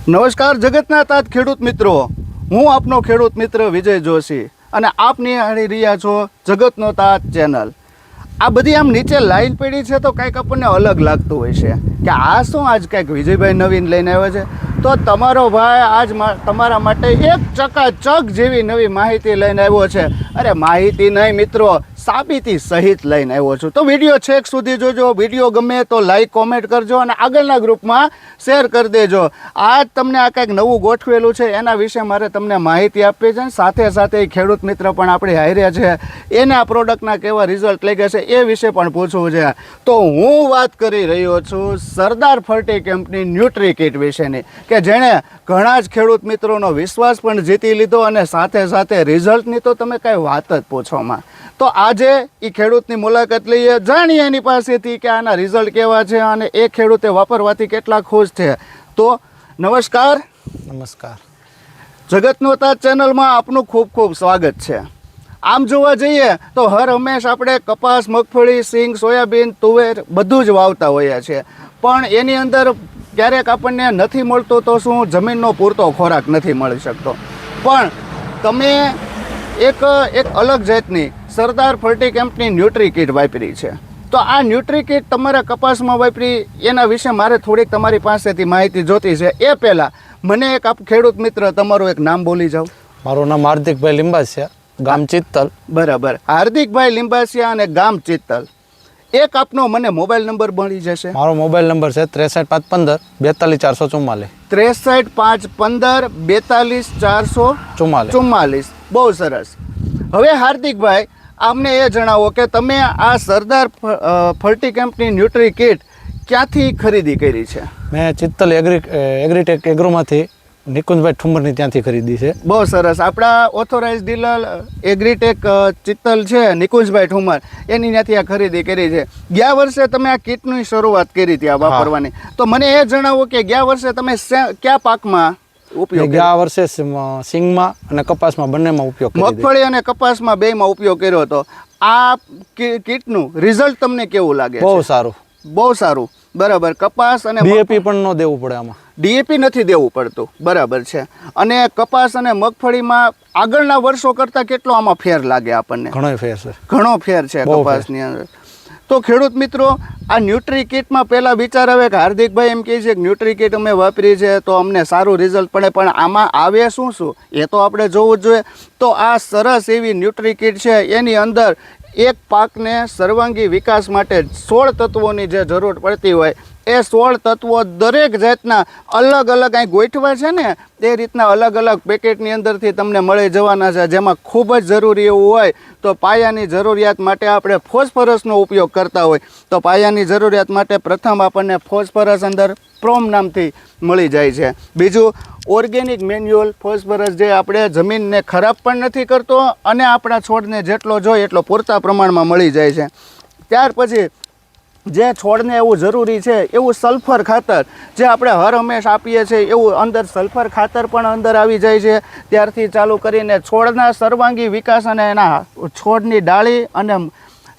નમસ્કાર જગતના તાત ખેડૂત મિત્રો, હું આપનો ખેડૂત મિત્ર વિજય જોશી અને આપ નિહાળી રહ્યા છો જગતનો તાત ચેનલ. આ બધી આમ નીચે લાઈન પડી છે તો કંઈક આપણને અલગ લાગતું હોય છે કે આ શું આજ કંઈક વિજયભાઈ નવીન લઈને આવ્યા છે. તો તમારો ભાઈ આજ તમારા માટે એક ચકાચક જેવી નવી માહિતી લઈને આવ્યો છે. અરે માહિતી નહીં મિત્રો, સાબિતી સહિત લઈને આવ્યો છું. તો વિડીયો છેક સુધી જોજો. વિડીયો ગમે તો લાઈક કોમેન્ટ કરજો અને આગળના ગ્રુપમાં શેર કરી દેજો. આજ તમને આ કંઈક નવું ગોઠવેલું છે એના વિશે મારે તમને માહિતી આપવી છે. સાથે સાથે ખેડૂત મિત્ર પણ આપણે હાર્યા છે, એને આ પ્રોડક્ટના કેવા રિઝલ્ટ લાગ્યા છે એ વિશે પણ પૂછવું છે. તો હું વાત કરી રહ્યો છું સરદાર ફર્ટી કંપની ન્યુટ્રી કિટ વિશેની, કે જેણે ઘણા જ ખેડૂત મિત્રોનો વિશ્વાસ પણ જીતી લીધો અને સાથે સાથે રિઝલ્ટની તો તમે કાંઈ વાત જ પૂછોમાં. તો આજે એ ખેડૂતની મુલાકાત લઈએ, જાણીએ એની પાસેથી કે આના રિઝલ્ટ કેવા છે અને એ ખેડૂતે વાપરવાથી કેટલા ખુશ છે. તો નમસ્કાર. નમસ્કાર. જગતનો તાત ચેનલમાં આપનું ખૂબ ખૂબ સ્વાગત છે. આમ જોવા જઈએ તો હર હંમેશ આપણે કપાસ, મગફળી, સિંગ, સોયાબીન, તુવેર બધું જ વાવતા હોઈએ છીએ, પણ એની અંદર ક્યારેક આપણને નથી મળતો તો શું જમીનનો પૂરતો ખોરાક નથી મળી શકતો. પણ તમે એક અલગ જાતની સરદાર ફર્ટી કંપની ન્યુટ્રી કિટ વાપરી છે. તો આ ન્યુટ્રી કિટ તમારા કપાસમાં વાપરી એના વિશે મારે થોડીક તમારી પાસેથી માહિતી જોતી છે. એ પહેલાં મને એક ખેડૂત મિત્ર તમારું એક નામ બોલી જાઓ. મારું નામ હાર્દિકભાઈ લિંબાસિયા, ગામ ચિત્તલ. બરાબર, હાર્દિકભાઈ લિંબાસિયા અને ગામ ચિત્તલ. એક આપનો મને મોબાઈલ નંબર મળી જશે? મારો મોબાઈલ નંબર છે 63 515 42 444. 63 515 42 444. બહુ સરસ. હવે હાર્દિકભાઈ, અમને એ જણાવો કે તમે આ સરદાર ફર્ટી કંપની ન્યુટ્રી કિટ ક્યાંથી ખરીદી કરી છે? મેં ચિત્તલ એગ્રીટેક એગ્રોમાંથી નિકુંજભાઈ ઠુમરની ત્યાંથી ખરીદી છે. બહુ સરસ. આપણા ઓથોરાઇઝ ડીલર એગ્રીટેક ચિત્તલ છે નિકુંજભાઈ ઠુમર, એની ત્યાંથી આ ખરીદી કરી છે. ગયા વર્ષે તમે આ કિટની શરૂઆત કરી હતી આ વાપરવાની, તો મને એ જણાવો કે ગયા વર્ષે તમે કયા પાકમાં ઉપયોગ? ગયા વર્ષે સિંગમાં અને કપાસમાં બંનેમાં ઉપયોગ કર્યો. મગફળી અને કપાસમાં બેયમાં ઉપયોગ કર્યો હતો. આ કિટનું રિઝલ્ટ તમને કેવું લાગે? બહુ સારું. બહુ સારું. બરાબર. કપાસ અને ડીએપી પણ ન દેવું પડે આમાં. ડીએપી નથી દેવું પડતું. બરાબર છે. અને કપાસ અને મગફળીમાં આગળના વર્ષો કરતાં કેટલો આમાં ફેર લાગે આપણને? ઘણો ફેર છે. ઘણો ફેર છે કપાસની અંદર. તો ખેડૂત મિત્રો, આ ન્યુટ્રી કિટમાં પહેલાં વિચાર આવે કે હાર્દિકભાઈ એમ કહે છે કે ન્યુટ્રી કિટ અમે વાપરી છે તો અમને સારું રિઝલ્ટ પડે, પણ આમાં આવે શું એ તો આપણે જોવું જ જોઈએ. તો આ સરસ એવી ન્યુટ્રી કિટ છે, એની અંદર એક પાકને સર્વાંગી વિકાસ માટે 16 તત્વોની જે જરૂર પડતી હોય એ 16 તત્વો દરેક જાતના અલગ અલગ અહીં ગોઠવા છે ને એ રીતના અલગ અલગ પેકેટની અંદરથી તમને મળી જવાના છે. જેમાં ખૂબ જ જરૂરી એવું હોય તો પાયાની જરૂરિયાત માટે આપણે ફોસ્ફરસનો ઉપયોગ કરતા હોય તો પાયાની જરૂરિયાત માટે પ્રથમ આપણને ફોસ્ફરસ અંદર પ્રોમ નામથી મળી જાય છે. બીજું ઓર્ગેનિક મેન્યુઅલ ફોસ્ફરસ, જે આપણે જમીનને ખરાબ પણ નથી કરતો અને આપણા છોડને જેટલો જોઈએ એટલો પૂરતા પ્રમાણમાં મળી જાય છે. ત્યાર પછી જે છોડને એવું જરૂરી છે એવું સલ્ફર ખાતર, જે આપણે હર હંમેશ આપીએ છીએ એવું અંદર સલ્ફર ખાતર પણ અંદર આવી જાય છે. ત્યારથી ચાલુ કરીને છોડના સર્વાંગી વિકાસ અને એના છોડની ડાળી અને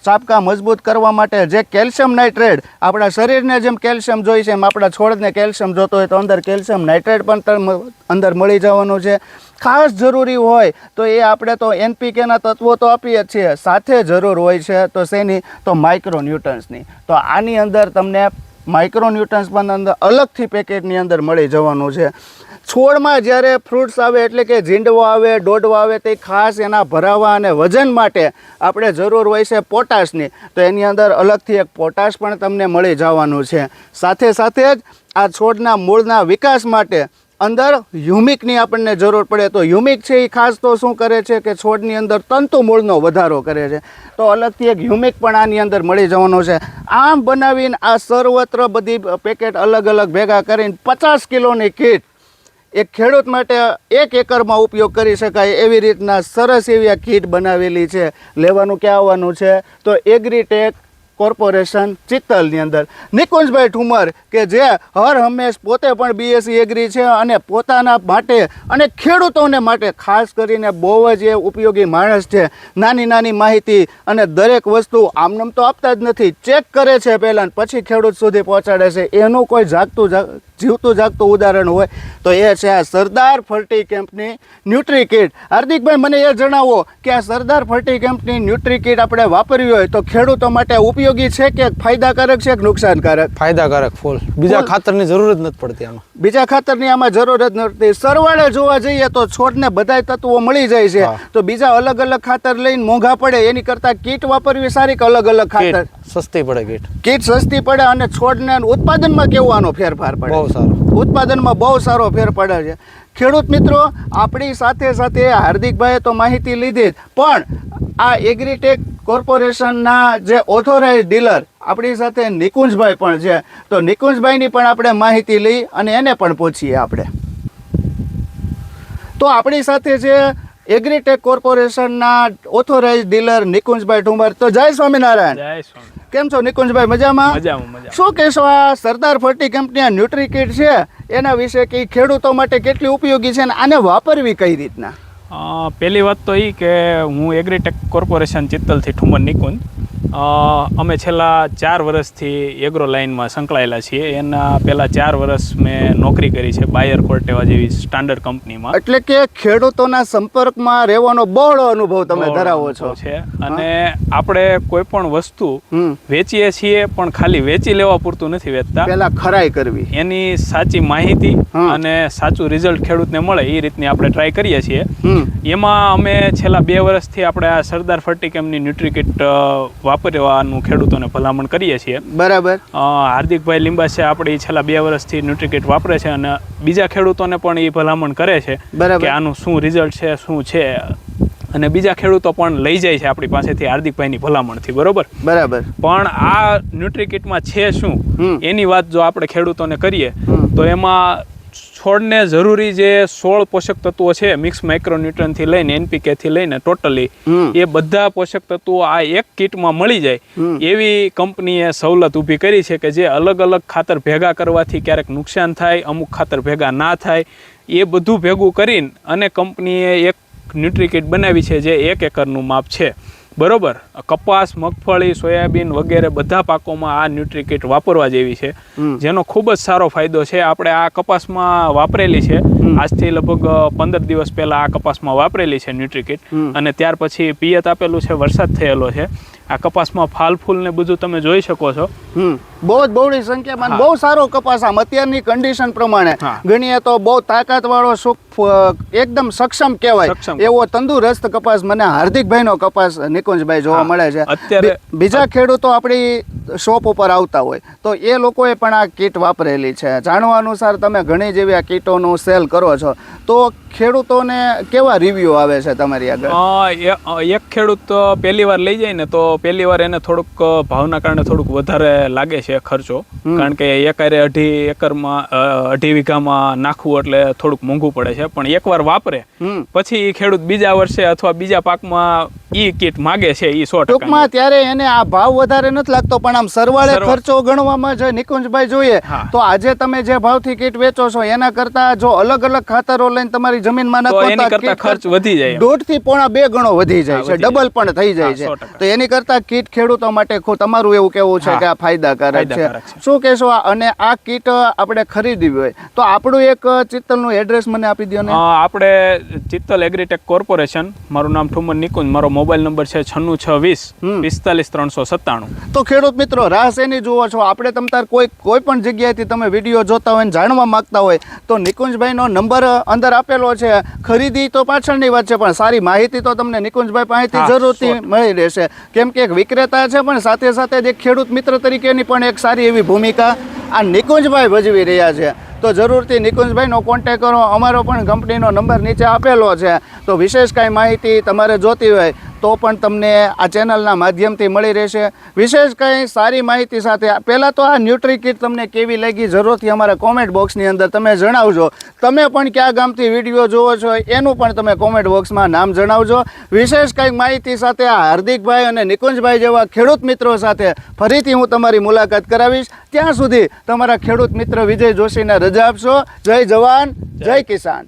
ચાપકા મજબૂત કરવા માટે જે કેલ્શિયમ નાઇટ્રેટ, આપણા શરીરને જેમ કેલ્શિયમ જોઈએ છે એમ આપણા છોડને કેલ્શિયમ જોતો હોય તો અંદર કેલ્શિયમ નાઇટ્રેટ પણ અંદર મળી જવાનું છે. ખાસ જરૂરી હોય તો એ આપણે તો એનપીકેના તત્વો તો આપીએ જ છીએ, સાથે જરૂર હોય છે તો શેની? તો માઇક્રોન્યુટ્રન્સની. તો આની અંદર તમને માઇક્રોન્યુટ્રન્સ પણ અંદર અલગથી પેકેટની અંદર મળી જવાનું છે. છોડમાં જ્યારે ફ્રૂટ્સ આવે એટલે કે ઝીંડવો આવે, ડોડવો આવે, તે ખાસ એના ભરાવા અને વજન માટે આપણે જરૂર હોય છે પોટાશની. તો એની અંદર અલગથી એક પોટાશ પણ તમને મળી જવાનું છે. સાથે સાથે જ આ છોડના મૂળના વિકાસ માટે અંદર હ્યુમિકની આપણને જરૂર પડે. તો હ્યુમિક છે એ ખાસ તો શું કરે છે કે છોડની અંદર તંતુ મૂળનો વધારો કરે છે. તો અલગથી એક હ્યુમિક પણ આની અંદર મળી જવાનો છે. આમ બનાવીને આ સર્વત્ર બધી પેકેટ અલગ અલગ ભેગા કરીને 50 કિલોની કિટ એક ખેડૂત માટે 1 એકરમાં ઉપયોગ કરી શકાય એવી રીતના સરસ એવી આ કીટ બનાવેલી છે. લેવાનું ક્યાં આવવાનું છે? તો એગ્રીટેક કોર્પોરેશન ચિત્તલની અંદર નિકુંજભાઈ ઠુમર કે જે હર હંમેશ પોતે પણ બીએસસી એગ્રી છે અને પોતાના માટે અને ખેડૂતોને માટે ખાસ કરીને બહુ જ એ ઉપયોગી માણસ છે. નાની નાની માહિતી અને દરેક વસ્તુ આમનામ તો આપતા જ નથી, ચેક કરે છે પહેલાં પછી ખેડૂત સુધી પહોંચાડે છે. એનું કોઈ જીવતું જાગતું ઉદાહરણ હોય તો એ છે આ સરદાર ફર્ટી કેમ્પની ન્યુટ્રી કીટ. હાર્દિકભાઈ, મને એ જણાવો કે આ સરદાર ફર્ટી કેમ્પની ન્યુટ્રી કીટ આપણે વાપરવી હોય તો ખેડૂતો માટે ઉપયોગી છે કે ફાયદાકારક છે કે નુકસાનકારક? ફાયદાકારક ફૂલ. બીજા ખાતરની જરૂર જ નથી પડતી આમાં. બીજા ખાતરની આમાં જરૂર જ નથી. સરવાળે જોવા જઈએ તો છોડને બધાય તત્વો મળી જાય છે. તો બીજા અલગ અલગ ખાતર લઈને મોંઘા પડે એની કરતાં કીટ વાપરવી સારી કે અલગ અલગ ખાતર? સસ્તી પડે કીટ સસ્તી પડે અને છોડને ઉત્પાદનમાં કેવો આનો ફેરફાર પડે? બહુ સારો. ઉત્પાદનમાં બહુ સારો ફેર પડે છે. ખેડૂત મિત્રો, આપણી સાથે સાથે હાર્દિકભાઈએ તો માહિતી લીધી જ, પણ આ એગ્રીટેક કોર્પોરેશનના જે ઓથોરાઇઝ ડીલર આપણી સાથે નિકુંજભાઈ પણ છે. તો નિકુંજભાઈની પણ આપણે માહિતી લઈ અને એને પણ પૂછીએ આપણે. તો આપણી સાથે છે એગ્રીટેક કોર્પોરેશનના ઓથોરાઇઝ ડીલર નિકુંજભાઈ ઠુમર. તો જય સ્વામિનારાયણ. જય સ્વામી. કેમ છો નિકુંજભાઈ? મજામાં? મજામાં. શું કહેશો આ સરદાર ફર્ટી કંપની આ ન્યુટ્રી કીટ છે એના વિશે કે ખેડૂતો માટે કેટલી ઉપયોગી છે અને આને વાપરવી કઈ રીતના? પહેલી વાત તો એ કે હું એગ્રીટેક કોર્પોરેશન ચિત્તલથી ઠુમર નિકુંજ. અમે છેલ્લા 4 વર્ષથી એગ્રો લાઇનમાં સંકળાયેલા છીએ. એના પહેલાં 4 વર્ષ મેં નોકરી કરી છે બાયર કોર્ટેવા જેવી સ્ટાન્ડર્ડ કંપનીમાં. એટલે કે ખેડૂતોના સંપર્કમાં રહેવાનો બહોળો અનુભવ તમે ધરાવો છો. છે અને આપણે કોઈ પણ વસ્તુ વેચીએ છીએ પણ ખાલી વેચી લેવા પૂરતું નથી વેચતા. પહેલા ખરાઈ કરવી, એની સાચી માહિતી અને સાચું રિઝલ્ટ ખેડૂતને મળે એ રીતની આપણે ટ્રાય કરીએ છીએ. એમાં અમે છેલ્લા 2 વર્ષથી આપણે આ સરદાર ફર્ટી કેમ્પની ન્યુટ્રી કીટ વાપરવાનું ખેડૂતોને ભલામણ કરીએ છીએ. બરાબર. હાર્દિકભાઈ લીંબા છે આપણી છેલ્લા 2 વર્ષથી ન્યુટ્રી કીટ વાપરે છે અને બીજા ખેડૂતોને પણ એ ભલામણ કરે છે કે આનું શું રિઝલ્ટ છે, શું છે, અને બીજા ખેડૂતો પણ લઈ જાય છે આપણી પાસેથી હાર્દિકભાઈની ભલામણથી. બરોબર. પણ આ ન્યુટ્રી કીટમાં છે શું એની વાત જો આપણે ખેડૂતોને કરીએ તો એમાં છોડને જરૂરી જે 16 પોષક તત્વો છે, મિક્સ માઇક્રોન્યુટ્રનથી લઈને NPK થી લઈને ટોટલી એ બધા પોષક તત્વો આ એક કીટમાં મળી જાય એવી કંપનીએ સવલત ઊભી કરી છે કે જે અલગ અલગ ખાતર ભેગા કરવાથી ક્યારેક નુકસાન થાય, અમુક ખાતર ભેગા ના થાય, એ બધું ભેગું કરીને અને કંપનીએ એક ન્યુટ્રી કીટ બનાવી છે જે 1 એકરનું માપ છે. બરોબર. કપાસ, મગફળી, સોયાબીન વગેરે બધા પાકોમાં આ ન્યુટ્રી કીટ વાપરવા જેવી છે, જેનો ખૂબ જ સારો ફાયદો છે. આપણે આ કપાસમાં વાપરેલી છે, આજથી લગભગ 15 દિવસ પહેલા આ કપાસમાં વાપરેલી છે ન્યુટ્રી કીટ, અને ત્યાર પછી પિયત આપેલું છે, વરસાદ થયેલો છે. આ કપાસમાં ફાલ ફૂલ ને બધું તમે જોઈ શકો છો. બહુ જ બહોળી સંખ્યામાં બહુ સારો કપાસ. આમ અત્યારની કન્ડિશન પ્રમાણે ગણીએ તો બહુ તાકાત વાળો, એકદમ સક્ષમ કહેવાય એવો તંદુરસ્ત કપાસ મને હાર્દિકભાઈનો કપાસ નિકુંજભાઈ જોવા મળે છે. અત્યારે બીજા ખેડૂતો આપણી શોપ ઉપર આવતા હોય તો એ લોકોએ પણ આ કીટ વાપરેલી છે. જાણવા અનુસાર તમે ઘણી જેવી આ કીટોનું સેલ કરો છો, તો ખેડૂતોને કેવા રિવ્યુ આવે છે તમારી આગળ? એક ખેડૂત પહેલી વાર લઈ જાય ને તો પહેલી વાર એને થોડુંક ભાવના કારણે થોડુંક વધારે લાગે છે ખર્ચો, કારણ કે 2.5 એકરમાં 2.5 વીઘામાં નાખવું એટલે થોડુંક મોંઘું પડે છે. પણ એકવાર વાપરે પછી ખેડૂત બીજા વર્ષે અથવા બીજા પાકમાં ઈ કીટ માગે છે. ઈ 100%. ટૂંકમાં ત્યારે એને આ ભાવ વધારે નથી લાગતો, પણ આમ સરવાળે ખર્ચો ગણવામાં જો નિકુંજભાઈ જોઈએ તો આજે તમે જે ભાવથી કીટ વેચો છો એના કરતા જો અલગ અલગ ખાતરો લઈને તમારી જમીનમાં નાખો તો એની કરતા ખર્ચ વધી જાય, 1.5 થી 2 ગણો વધી જાય છે, ડબલ પણ થઈ જાય છે. તો એની કરતા કીટ ખેડૂતો માટે તમારું એવું કેવું છે કે આ ફાયદાકારક છે. શું કહેશો? અને આ કીટ આપણે ખરીદવી હોય તો આપણું એક ચિત્તલનું એડ્રેસ મને આપી દો ને. આપણે ચિત્તલ એગ્રીટેક કોર્પોરેશન, મારું નામ ઠુમર નિકુંજ, મારો મોબાઈલ નંબર છે 9620 45 397. તો ખેડૂત મિત્રો, રાહ શેની જુઓ છો? આપણે તમતાર કોઈ પણ જગ્યાએથી તમે વિડીયો જોતા હોય ને જાણવા માંગતા હોય તો નિકુંજભાઈનો નંબર અંદર આપેલો છે. ખરીદી તો પાછળની વાત છે, પણ સારી માહિતી તો તમને નિકુંજભાઈ પાસેથી જરૂરથી મળી રહેશે, કેમ કે એક વિક્રેતા છે પણ સાથે સાથે એક ખેડૂત મિત્ર તરીકેની પણ એક સારી એવી ભૂમિકા આ નિકુંજભાઈ ભજવી રહ્યા છે. તો જરૂરથી નિકુંજભાઈનો કોન્ટેક કરો. અમારો પણ કંપનીનો નંબર નીચે આપેલો છે. તો વિશેષ કાંઈ માહિતી તમારે જોતી હોય તો પણ તમને આ ચેનલના માધ્યમથી મળી રહેશે. વિશેષ કંઈ સારી માહિતી સાથે પહેલાં તો આ ન્યુટ્રી કીટ તમને કેવી લાગી જરૂરથી અમારા કોમેન્ટ બોક્સની અંદર તમે જણાવજો. તમે પણ કયા ગામથી વિડીયો જોવો છો એનું પણ તમે કોમેન્ટ બોક્સમાં નામ જણાવજો. વિશેષ કંઈક માહિતી સાથે આ હાર્દિકભાઈ અને નિકુંજભાઈ જેવા ખેડૂત મિત્રો સાથે ફરીથી હું તમારી મુલાકાત કરાવીશ. ત્યાં સુધી તમારા ખેડૂત મિત્ર વિજય જોશીને રજા આપશો. જય જવાન, જય કિસાન.